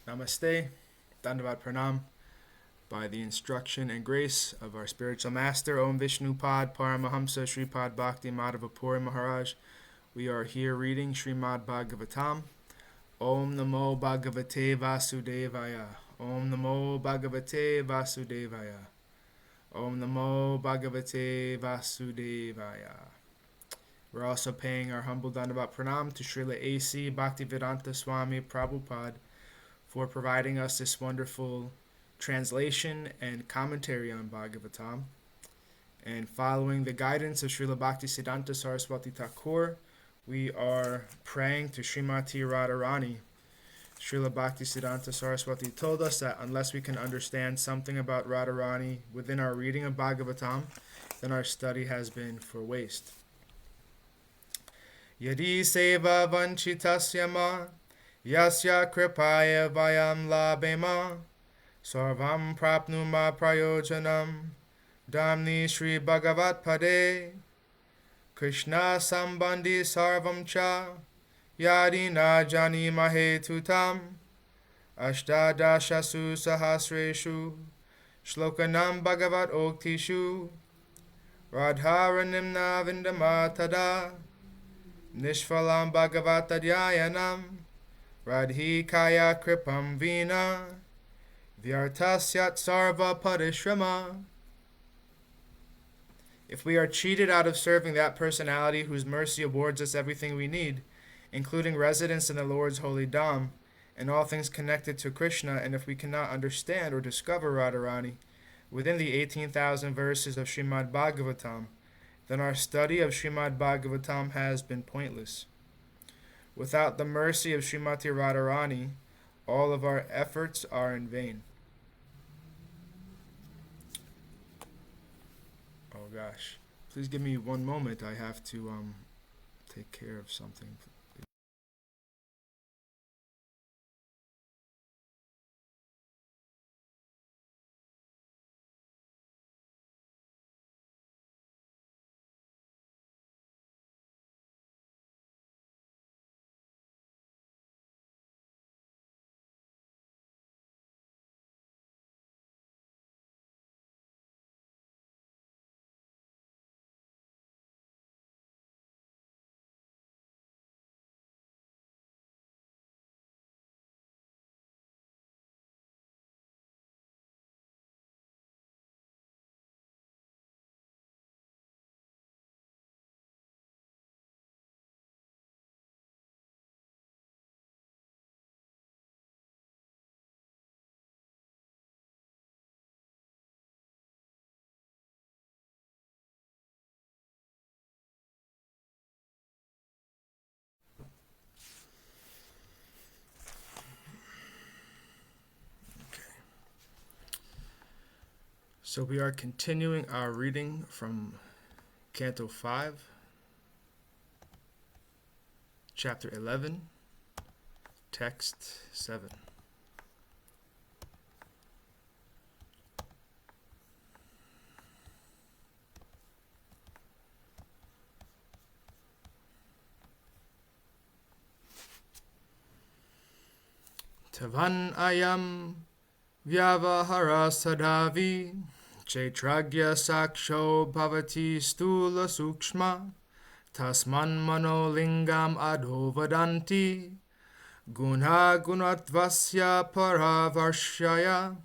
Namaste, Dandavat Pranam, by the instruction and grace of our spiritual master, Om Vishnu Pad Paramahamsa Shripad Bhakti Madhava Puri Maharaj. We are here reading Śrīmad-Bhāgavatam. Om Namo Bhagavate Vasudevaya. Om Namo Bhagavate Vasudevaya. Om Namo Bhagavate Vasudevaya. We're also paying our humble Dandavat Pranam to Srila A.C. Bhaktivedanta Swami Prabhupada for providing us this wonderful translation and commentary on Bhagavatam. And following the guidance of Srila Bhaktisiddhanta Saraswati Thakur, we are praying to Śrīmatī Rādhārāṇī. Srila Bhaktisiddhanta Saraswati told us that unless we can understand something about Radharani within our reading of Bhagavatam, then our study has been for waste. Yadi seva vanchitasya ma yasya kripaya vayam labema sarvam prapnuma prayojanam damni Shri Bhagavat Pade Krishna sambandhi sarvam cha yadi na jani mahe tutam ashtadashasu sahasreshu shlokanam Bhagavat oktishu radharanimna vindamatada nishfalam Bhagavatadhyayanam radhikaya kripam vina vyartasyat sarva parishrama. If we are cheated out of serving that personality whose mercy awards us everything we need, including residence in the Lord's holy Dham and all things connected to Krishna, and if we cannot understand or discover Radharani within the 18,000 verses of Śrīmad-Bhāgavatam, then our study of Śrīmad-Bhāgavatam has been pointless. Without the mercy of Śrīmati Rādhārāṇī, all of our efforts are in vain. Oh gosh. Please give me one moment. I have to take care of something. So we are continuing our reading from Canto 5, Chapter 11, Text 7. Tavan ayam vyavahara sadavi Chaitragya saksho bhavati stula sukshma tasman manolingam adhovadanti guna gunatvasya paravarshaya.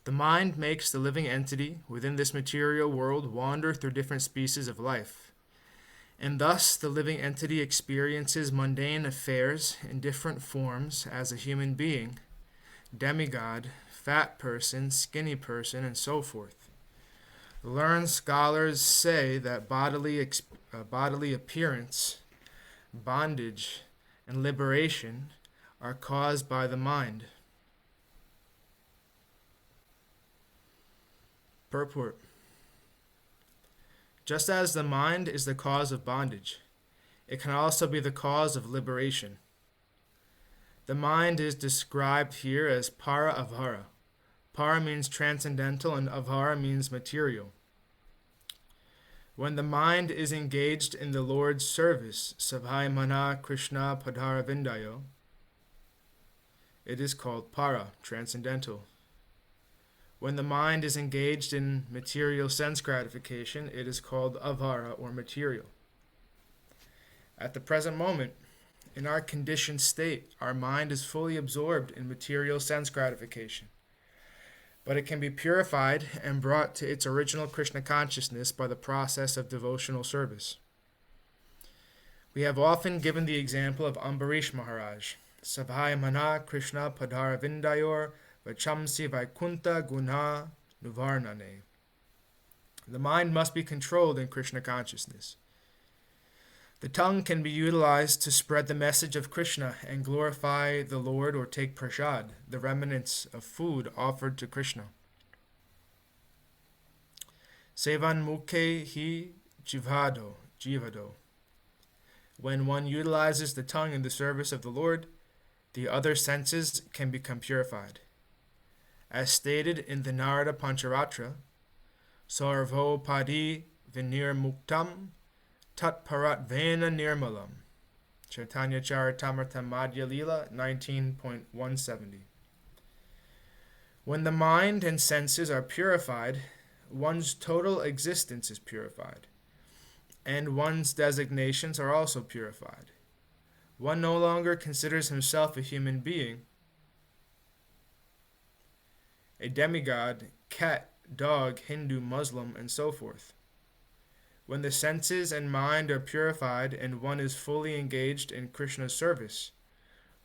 The mind makes the living entity within this material world wander through different species of life, and thus the living entity experiences mundane affairs in different forms as a human being, demigod, fat person, skinny person, and so forth. Learned scholars say that bodily appearance, bondage, and liberation are caused by the mind. Purport. Just as the mind is the cause of bondage, it can also be the cause of liberation. The mind is described here as para-avhara. Para means transcendental and avhara means material. When the mind is engaged in the Lord's service, Savhai Mana Krishna Padhara Vindayo, it is called para, transcendental. When the mind is engaged in material sense gratification, it is called avara, or material. At the present moment, in our conditioned state, our mind is fully absorbed in material sense gratification. But it can be purified and brought to its original Krishna consciousness by the process of devotional service. We have often given the example of Ambarish Maharaj, Sabhai Mana Krishna Padhara Vindayor Vachamsi Vaikunta Guna Nuvarnane. The mind must be controlled in Krishna consciousness. The tongue can be utilized to spread the message of Krishna and glorify the Lord or take prasad, the remnants of food offered to Krishna. Sevan mukhe hi jivado. When one utilizes the tongue in the service of the Lord, the other senses can become purified. As stated in the Narada Pancharatra, Sarvo Padi Vinir Muktam Tat Parat Vena Nirmalam. Chaitanya Charitamrita Madhya Lila 19.170. When the mind and senses are purified, one's total existence is purified, and one's designations are also purified. One no longer considers himself a human being, a demigod, cat, dog, Hindu, Muslim, and so forth. When the senses and mind are purified and one is fully engaged in Krishna's service,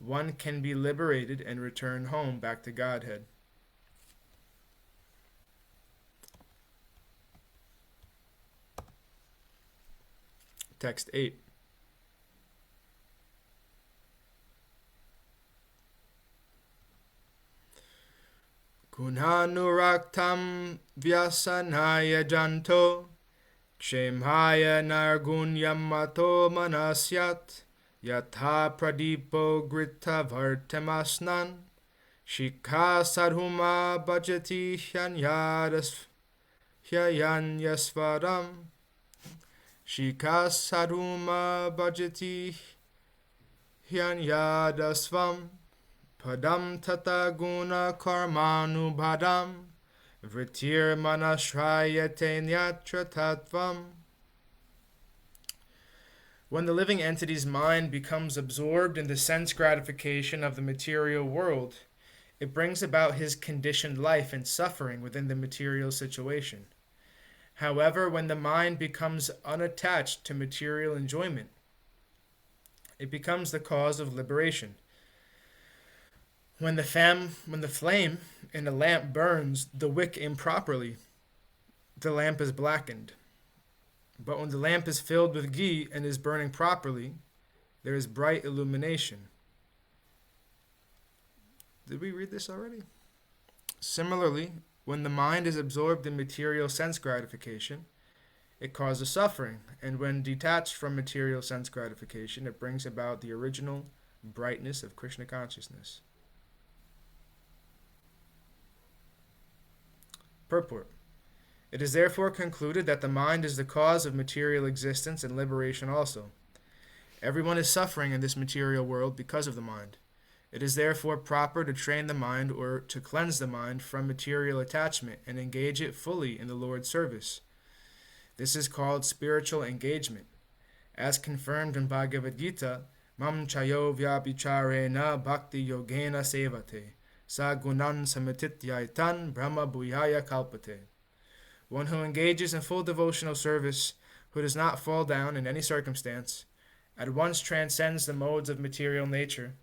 one can be liberated and return home back to Godhead. Text 8. Gunanuraktam vyasanaya janto Kshemhaya nargunyam mato manasyat Yatha pradipo grita vartamasnan Shikha sadhuma bhajati hyanyasvaram Shikha sadhuma bhajati hyanyadasvam Padam tata guna karmanu bhadam Vritir manashrayate nyatra tattvam. When the living entity's mind becomes absorbed in the sense gratification of the material world, it brings about his conditioned life and suffering within the material situation. However, when the mind becomes unattached to material enjoyment, it becomes the cause of liberation. When the flame in a lamp burns the wick improperly, the lamp is blackened. But when the lamp is filled with ghee and is burning properly, there is bright illumination. Did we read this already? Similarly, when the mind is absorbed in material sense gratification, it causes suffering, and when detached from material sense gratification, it brings about the original brightness of Krishna consciousness. Purport. It is therefore concluded that the mind is the cause of material existence and liberation also. Everyone is suffering in this material world because of the mind. It is therefore proper to train the mind or to cleanse the mind from material attachment and engage it fully in the Lord's service. This is called spiritual engagement. As confirmed in Bhagavad Gita, Mam chayo vyabhicharena bhakti yogena sevate. Sa gunan samatityaitan brahma bhuyaya kalpate. One who engages in full devotional service, who does not fall down in any circumstance, at once transcends the modes of material nature,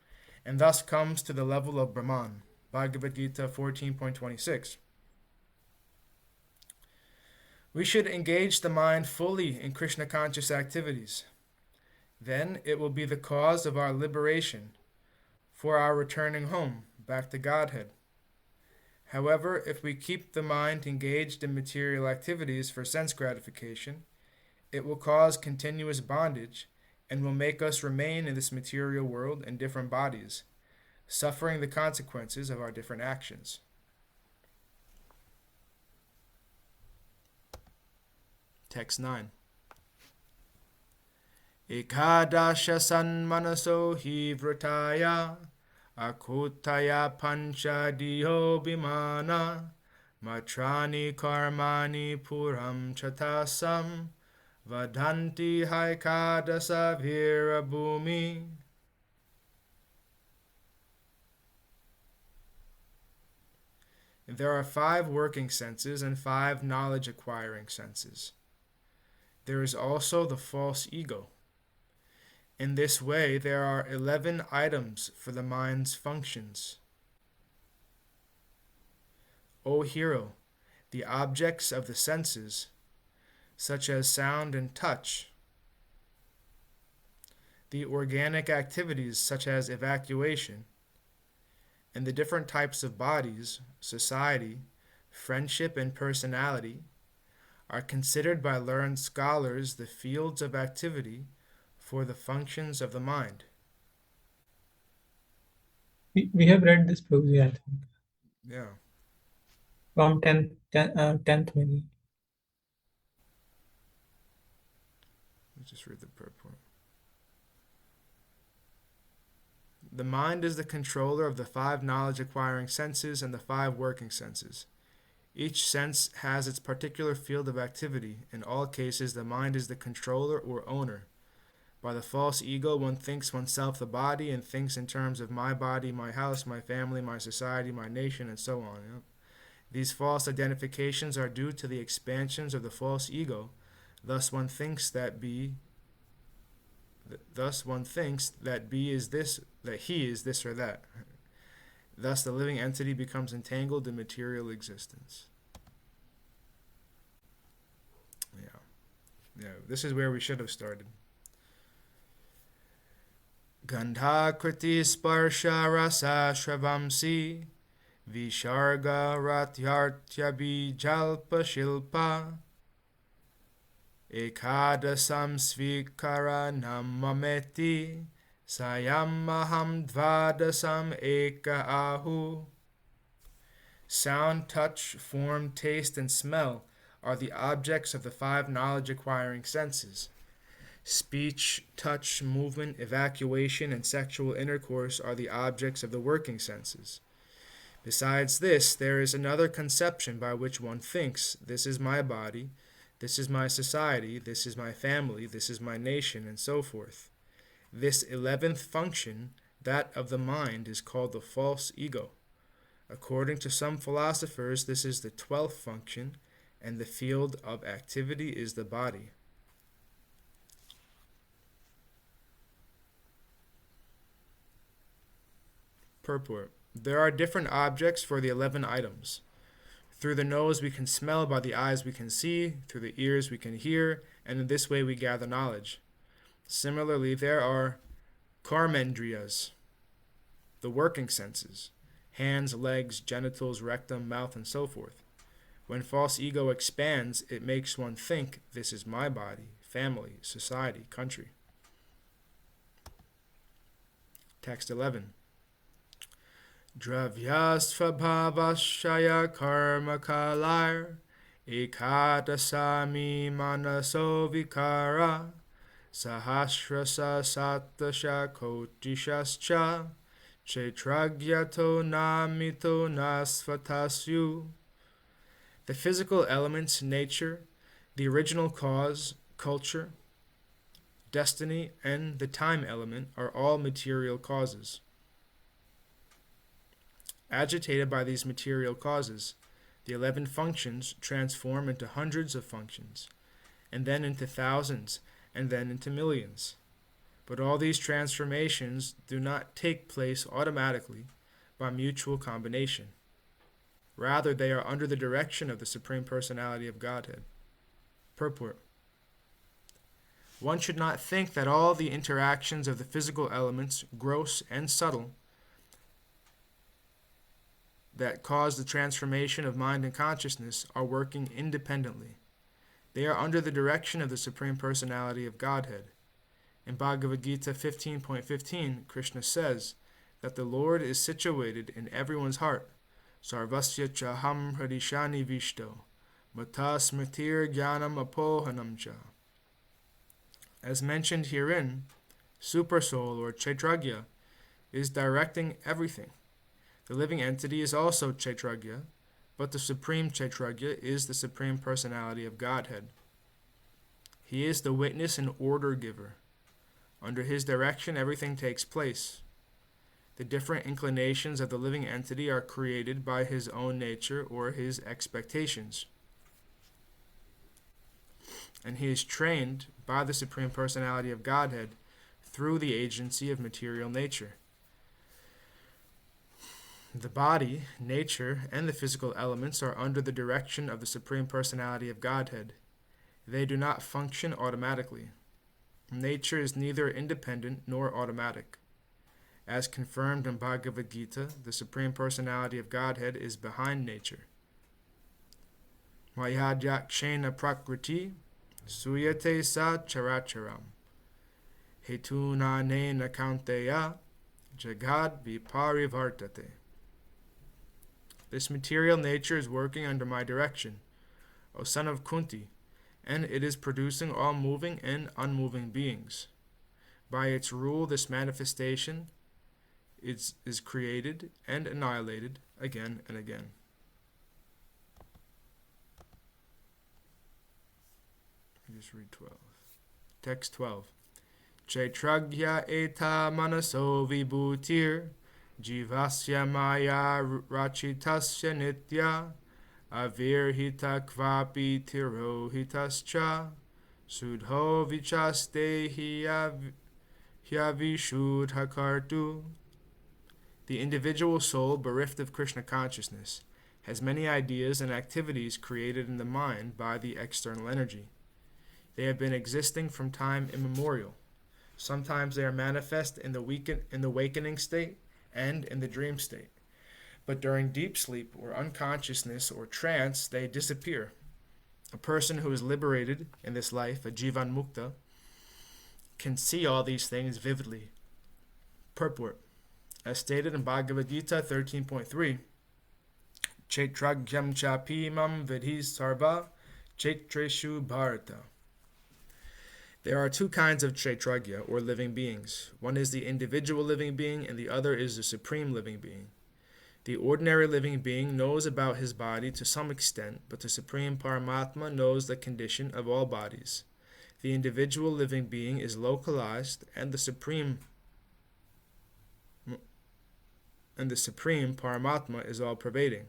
and thus comes to the level of Brahman. Bhagavad Gita 14.26. We should engage the mind fully in Krishna conscious activities. Then it will be the cause of our liberation, for our returning home, back to Godhead. However, if we keep the mind engaged in material activities for sense gratification, it will cause continuous bondage and will make us remain in this material world in different bodies, suffering the consequences of our different actions. Text 9. Ekadasha sanmanaso hi vritaya akutaya pancha diho bimana matrani karmani puram chatasam vadanti haikadasa virabhumi. There are 5 working senses and 5 knowledge-acquiring senses. There is also the false ego. In this way, there are 11 items for the mind's functions. O hero, the objects of the senses, such as sound and touch, the organic activities such as evacuation, and the different types of bodies, society, friendship, and personality are considered by learned scholars the fields of activity for the functions of the mind. We have read this previously, I think, Yeah, from 10th maybe. let's just read the purport. The mind is the controller of the 5 knowledge-acquiring senses and the 5 working senses. Each sense has its particular field of activity. In all cases, the mind is the controller or owner. By the false ego, one thinks oneself the body and thinks in terms of my body, my house, my family, my society, my nation, and so on. Yep. These false identifications are due to the expansions of the false ego. Thus one thinks that B is this, that he is this or that. Thus the living entity becomes entangled in material existence. Yeah, this is where we should have started. Gandha kriti sparsha rasa shravamsi visharga ratyartya bijalpa shilpa ekadasam svikara namameti sayamaham dvadasam eka ahu. Sound, touch, form, taste, and smell are the objects of the 5 knowledge-acquiring senses. Speech, touch, movement, evacuation, and sexual intercourse are the objects of the working senses. Besides this, there is another conception by which one thinks, this is my body, this is my society, this is my family, this is my nation, and so forth. This 11th function, that of the mind, is called the false ego. According to some philosophers, this is the 12th function, and the field of activity is the body. Purport. There are different objects for the 11 items. Through the nose we can smell, by the eyes we can see, through the ears we can hear, and in this way we gather knowledge. Similarly, there are karmendriyas, the working senses, hands, legs, genitals, rectum, mouth, and so forth. When false ego expands, it makes one think, this is my body, family, society, country. Text 11. Dravyasvabhavashaya karma kalar ekadasami manaso vikara sahasrasa satasha kotishascha chetragyato namito nasvatasyu. The physical elements, nature, the original cause, culture, destiny, and the time element are all material causes. Agitated by these material causes, the 11 functions transform into hundreds of functions, and then into thousands, and then into millions. But all these transformations do not take place automatically by mutual combination. Rather, they are under the direction of the Supreme Personality of Godhead. Purport. One should not think that all the interactions of the physical elements, gross and subtle, that cause the transformation of mind and consciousness are working independently. They are under the direction of the Supreme Personality of Godhead. In Bhagavad Gita 15.15, Krishna says that the Lord is situated in everyone's heart. Sarvasya chaham hridishani vishto, mata smritir jnanam apohanam cha. As mentioned herein, Supersoul or Kshetragya is directing everything. The living entity is also Kshetragya, but the Supreme Kshetragya is the Supreme Personality of Godhead. He is the witness and order giver. Under his direction, everything takes place. The different inclinations of the living entity are created by his own nature or his expectations. And he is trained by the Supreme Personality of Godhead through the agency of material nature. The body, nature, and the physical elements are under the direction of the Supreme Personality of Godhead. They do not function automatically. Nature is neither independent nor automatic. As confirmed in Bhagavad Gita, the Supreme Personality of Godhead is behind nature. Māyā yakshena prakriti suyate sa characharam hetunanena kaunteya jagad viparivartate. This material nature is working under my direction, O son of Kunti, and it is producing all moving and unmoving beings. By its rule, this manifestation is created and annihilated again and again. Just read 12. Text 12. Kshetragya eta manaso vibhutir jivasya māyā rachitasya nitya avirhita kvapi tirohitascha sudho vichaste hyavishudhakartu. The individual soul, bereft of Krishna consciousness, has many ideas and activities created in the mind by the external energy. They have been existing from time immemorial. Sometimes they are manifest in the wakening state and in the dream state. But during deep sleep or unconsciousness or trance, they disappear. A person who is liberated in this life, a Jivan Mukta, can see all these things vividly. Purport. As stated in Bhagavad Gita 13.3, Kshetragyam chapimam vidhi sarva kshetreshu Bharata. There are two kinds of Kshetragya, or living beings. One is the individual living being, and the other is the supreme living being. The ordinary living being knows about his body to some extent, but the Supreme Paramātmā knows the condition of all bodies. The individual living being is localized, and the Supreme Paramātmā is all-pervading.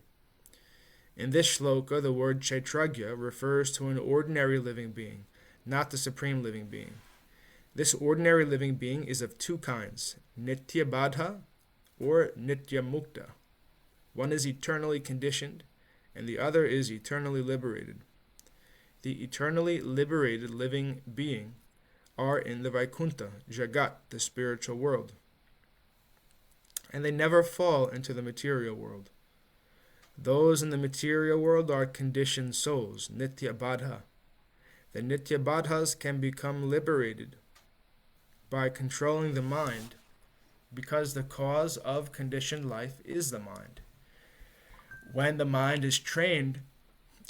In this shloka, the word Kshetragya refers to an ordinary living being, not the supreme living being. This ordinary living being is of two kinds, Nitya Baddha or Nitya Mukta. One is eternally conditioned, and the other is eternally liberated. The eternally liberated living being are in the Vaikuntha, Jagat, the spiritual world, and they never fall into the material world. Those in the material world are conditioned souls, Nitya Baddha. The Nitya Baddhas can become liberated by controlling the mind, because the cause of conditioned life is the mind. When the mind is trained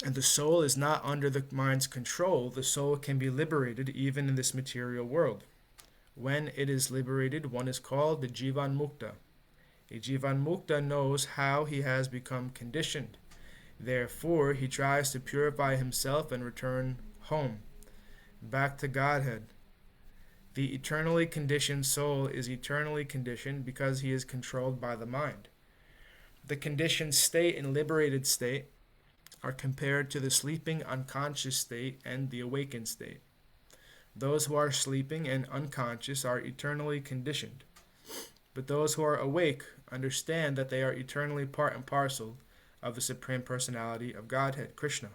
and the soul is not under the mind's control, the soul can be liberated even in this material world. When it is liberated, one is called the Jivan Mukta. A Jivan Mukta knows how he has become conditioned. Therefore, he tries to purify himself and return home, back to Godhead. The eternally conditioned soul is eternally conditioned because he is controlled by the mind. The conditioned state and liberated state are compared to the sleeping unconscious state and the awakened state. Those who are sleeping and unconscious are eternally conditioned, but those who are awake understand that they are eternally part and parcel of the Supreme Personality of Godhead, Krishna.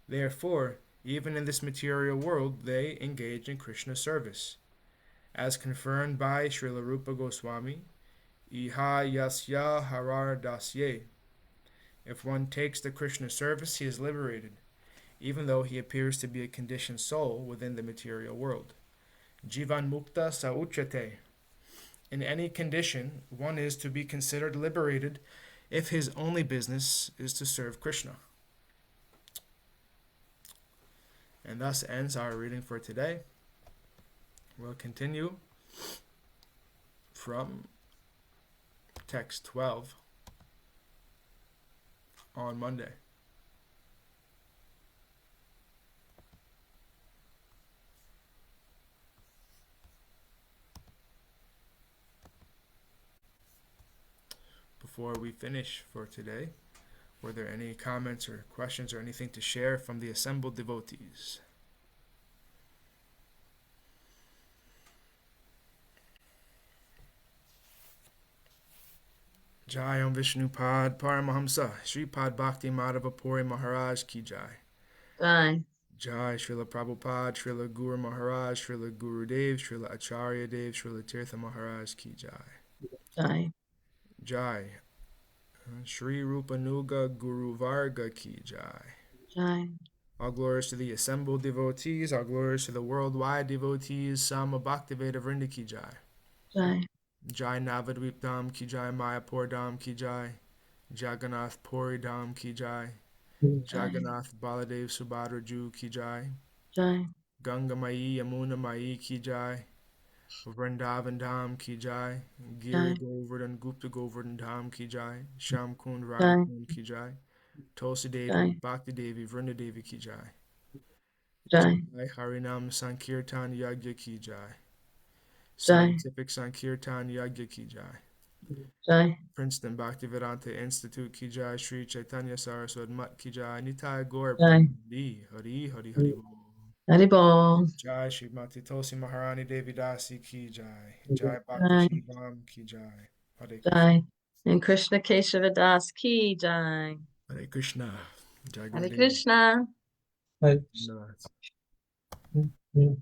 Therefore, even in this material world, they engage in Krishna service. As confirmed by Srila Rupa Goswami, Iha yasya harar dasye. If one takes the Krishna service, he is liberated, even though he appears to be a conditioned soul within the material world. Jivan mukta sauchate. In any condition, one is to be considered liberated if his only business is to serve Krishna. And thus ends our reading for today. We'll continue from text 12 on Monday. Before we finish for today, were there any comments or questions or anything to share from the assembled devotees? Jai Om Vishnupad Paramahamsa Shripad Bhakti Madhava Puri Maharaj Ki Jai. Jai. Jai Srila Prabhupada, Srila Guru Maharaj, Srila Gurudev, Srila Acharya Dev, Srila Tirtha Maharaj Ki Jai. Jai. Jai Shri Rupanuga Guru Varga Ki Jai. Jai. All glories to the assembled devotees, all glories to the worldwide devotees, Sama Bhaktiveda Vrinda Ki Jai. Jai. Jai Navadvip Dham Ki Jai, Mayapur Dham Ki Jai, Jagannath Puri Dham Ki Jai, Jagannath Baladev Subhadra Ju Ki Jai, Jai. Ganga Mai Yamuna Mai Ki Jai, Vrindavan Dham Ki Jai, Giri Govardhan Gupta Govardhan Dham Ki Jai, Sham Kund Radha Kund Ki Jai, Tulsi Devi, Bhakti Devi, Vrinda Devi Ki Jai. Jai. Harinam Sankirtan Yagya Ki Jai. Jai. Scientific Sankirtan Yagya Ki Jai. Jai. Princeton Bhaktivedanta Institute Ki Jai. Sri Chaitanya Saraswat Mat Ki Jai. Nitai Gaur Jai. Hari Hari Hari Hari Bol. Haribol. Jai Śrīmatī Tulsi Maharani Devi Dasi Ki Jai. Jai Bhakti Shri Ram Ki Jai. Hare Krishna. Jai. And Krishna Keshava Das Ki Jai. Hare Krishna. Jai Hare Gurudev. Krishna. Right. Dhanyavad. Mm.